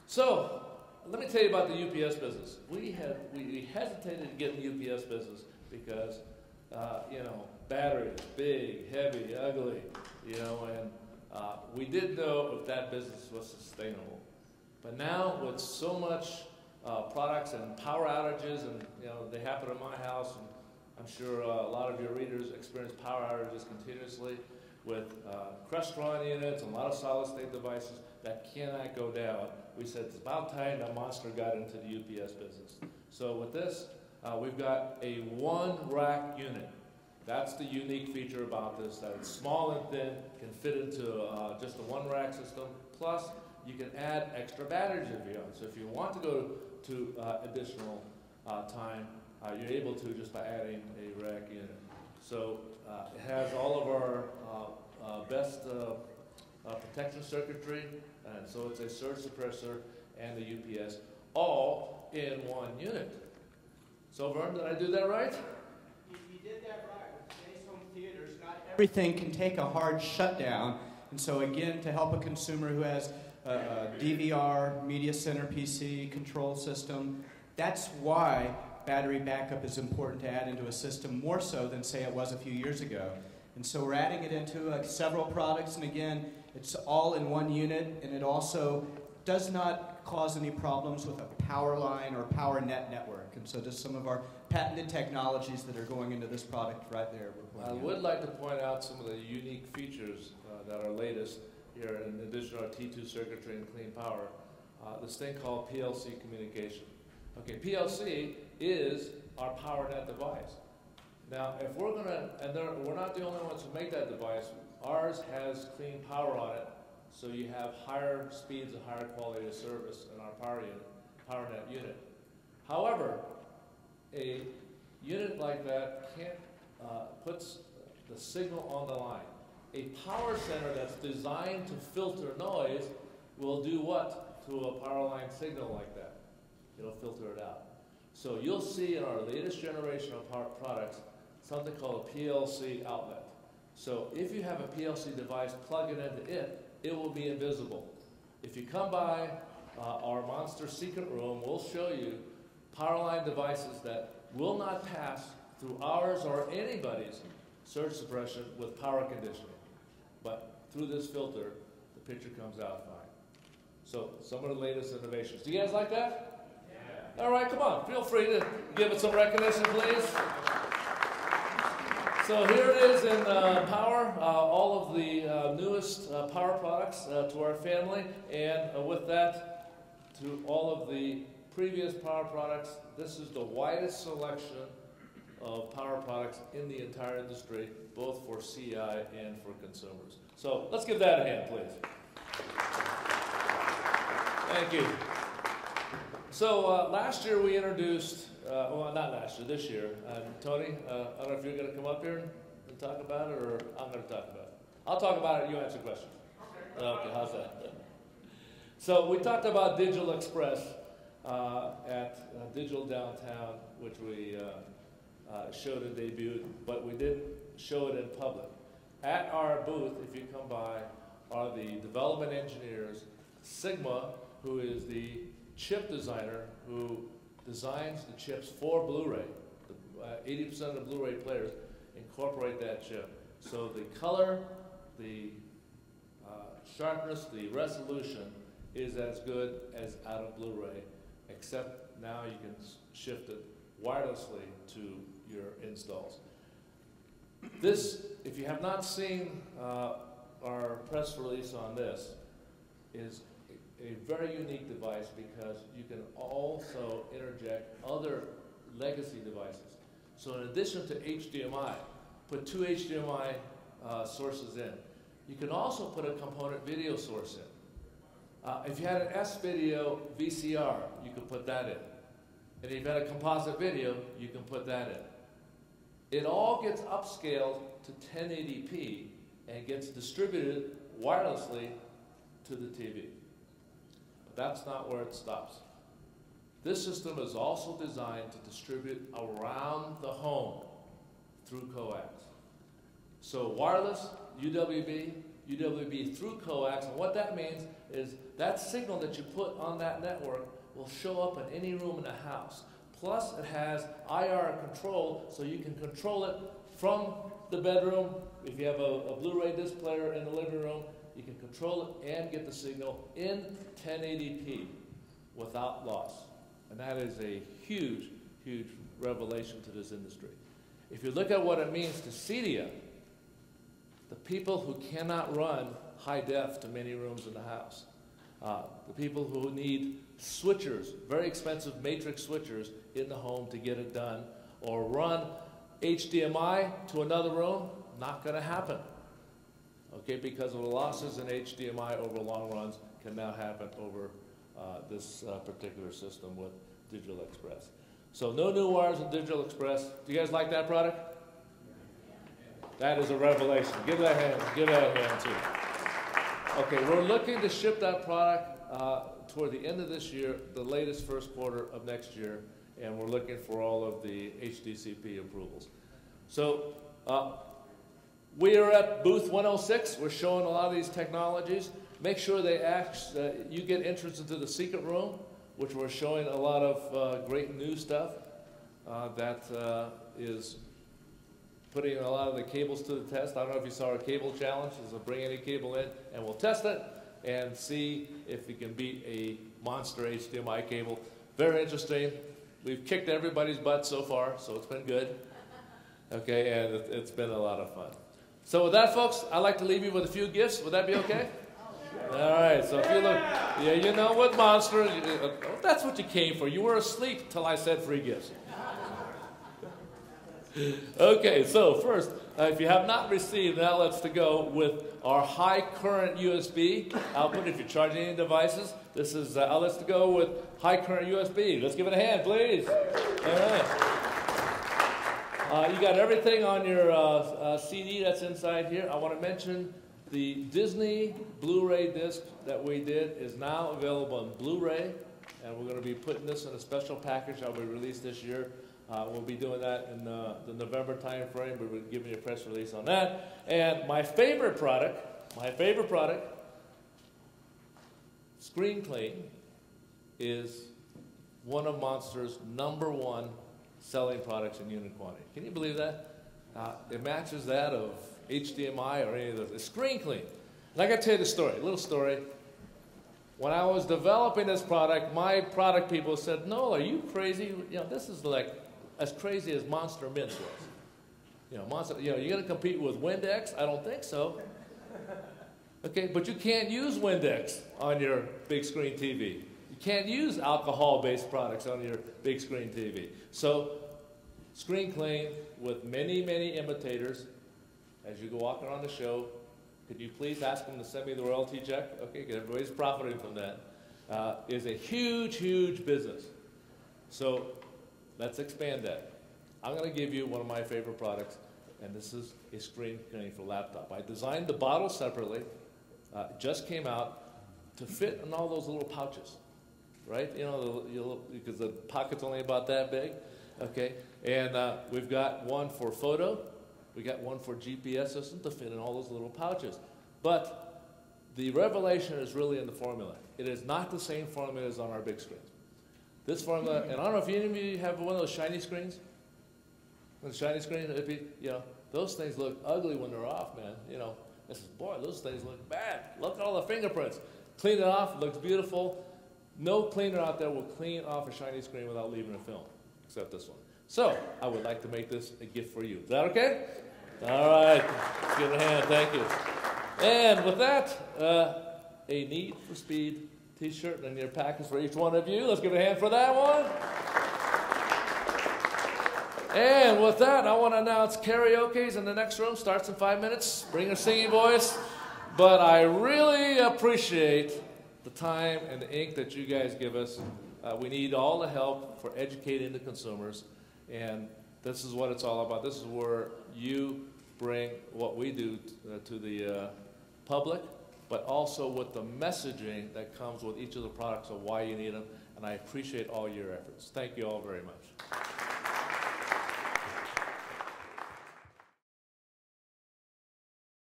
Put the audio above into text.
So, let me tell you about the UPS business. We hesitated to get in the UPS business because, batteries, big, heavy, ugly, and we didn't know if that business was sustainable. But now, with so much products and power outages, and they happen in my house, and I'm sure a lot of your readers experience power outages continuously with crushed drawn units and a lot of solid-state devices that cannot go down. We said it's about time that Monster got into the UPS business. So with this, we've got a one-rack unit. That's the unique feature about this, that it's small and thin, can fit into just a one-rack system, plus you can add extra batteries if you want. So if you want to go to additional time, you're able to just by adding a rack unit. So it has all of our best protection circuitry, and so it's a surge suppressor and the UPS, all in one unit. So Vern, did I do that right? You did that right. With today's home theaters, not everything can take a hard shutdown. And so again, to help a consumer who has a DVR, media center PC, control system, that's why battery backup is important to add into a system, more so than say it was a few years ago. And so we're adding it into several products, and again, it's all in one unit, and it also does not cause any problems with a power line or Power+Net network. And so just some of our patented technologies that are going into this product right there. I would like to point out some of the unique features that are latest here, in addition to our T2 circuitry and clean power, this thing called PLC communication. Okay, PLC is our Power+Net device. Now, if we're going to, and we're not the only ones who make that device, ours has clean power on it, so you have higher speeds and higher quality of service in our Power+Net unit. However, a unit like that puts the signal on the line. A power center that's designed to filter noise will do what to a power line signal like that? It'll filter it out. So you'll see in our latest generation of products something called a PLC outlet. So if you have a PLC device, plug it into it, it will be invisible. If you come by our Monster secret room, we'll show you power line devices that will not pass through ours or anybody's surge suppression with power conditioning. But through this filter, the picture comes out fine. So some of the latest innovations. Do you guys like that? Yeah. All right, come on. Feel free to give it some recognition, please. So here it is in Power, all of the newest Power products to our family. And with that, to all of the previous Power products, this is the widest selection of Power products in the entire industry, both for CI and for consumers. So let's give that a hand, please. Thank you. So last year we introduced, well, not last year, this year. Tony, I don't know if you're going to come up here and talk about it, or I'm going to talk about it. I'll talk about it, you answer questions. Okay, how's that? So we talked about Digital Express at Digital Downtown, which we showed and debuted, but we didn't show it in public. At our booth, if you come by, are the development engineers, Sigma, who is the chip designer who designs the chips for Blu-ray. 80% of the Blu-ray players incorporate that chip. So the color, the sharpness, the resolution is as good as out of Blu-ray, except now you can shift it wirelessly to your installs. This, if you have not seen our press release on this, is a very unique device because you can also interject other legacy devices. So in addition to HDMI, put 2 HDMI sources in. You can also put a component video source in. If you had an S-video VCR, you could put that in. And if you had a composite video, you can put that in. It all gets upscaled to 1080p and gets distributed wirelessly to the TV. But that's not where it stops. This system is also designed to distribute around the home through coax. So wireless, UWB, UWB through coax, and what that means is that signal that you put on that network will show up in any room in the house. Plus, it has IR control, so you can control it from the bedroom. If you have a Blu-ray disc player in the living room, you can control it and get the signal in 1080p without loss. And that is a huge, huge revelation to this industry. If you look at what it means to CEDIA, the people who cannot run high def to many rooms in the house, the people who need switchers, very expensive matrix switchers in the home to get it done, or run HDMI to another room, not going to happen. Okay, because of the losses in HDMI over long runs can now happen over this particular system with Digital Express. So no new wires in Digital Express. Do you guys like that product? That is a revelation. Give that a hand too. Okay, we're looking to ship that product toward the end of this year, the latest first quarter of next year, and we're looking for all of the HDCP approvals. So we are at booth 106. We're showing a lot of these technologies. Make sure you get entrance into the secret room, which we're showing a lot of great new stuff that is putting a lot of the cables to the test. I don't know if you saw our cable challenge. So bring any cable in, and we'll test it and see if we can beat a Monster HDMI cable. Very interesting. We've kicked everybody's butt so far, so it's been good. Okay, and it's been a lot of fun. So with that, folks, I'd like to leave you with a few gifts. Would that be okay? All right, so if you look, yeah, you know what Monster, that's what you came for. You were asleep till I said free gifts. Okay, so first, if you have not received an outlets to go with our high current USB output, if you're charging any devices, this is outlets to go with high current USB. Let's give it a hand, please. All right. You got everything on your CD that's inside here. I want to mention the Disney Blu-ray disc that we did is now available on Blu-ray, and we're going to be putting this in a special package that will be released this year. We'll be doing that in the November time frame. We'll be giving you a press release on that. And my favorite product, Screen Clean, is one of Monster's #1 selling products in unit quantity. Can you believe that? It matches that of HDMI or any of those. It's Screen Clean. And I got to tell you the story, a little story. When I was developing this product, my product people said, "Noel, are you crazy? You know, this is like as crazy as Monster Mints was. You know, Monster. You know, you're going to compete with Windex? I don't think so. Okay, but you can't use Windex on your big screen TV. You can't use alcohol-based products on your big screen TV. So, Screen Clean with many, many imitators. As you go walking around the show, could you please ask them to send me the royalty check? Okay, because everybody's profiting from that. Is a huge, huge business. So let's expand that. I'm going to give you one of my favorite products, and this is a Screen Clean for laptop. I designed the bottle separately. It just came out to fit in all those little pouches, right? You know, because the pocket's only about that big. Okay, and we've got one for photo. We got one for GPS system to fit in all those little pouches. But the revelation is really in the formula. It is not the same formula as on our big screens. This formula, and I don't know if any of you have one of those shiny screens. The shiny screen, you know, those things look ugly when they're off, man. You know, this is, boy, those things look bad. Look at all the fingerprints. Clean it off, it looks beautiful. No cleaner out there will clean off a shiny screen without leaving a film, except this one. So, I would like to make this a gift for you. Is that okay? All right. Let's give it a hand. Thank you. And with that, a Need for Speed t-shirt and your package for each one of you. Let's give it a hand for that one. And with that, I want to announce karaoke's in the next room. Starts in 5 minutes. Bring a singing voice. But I really appreciate the time and the ink that you guys give us. We need all the help for educating the consumers. And this is what it's all about. This is where you bring what we do to the public, but also with the messaging that comes with each of the products of why you need them. And I appreciate all your efforts. Thank you all very much.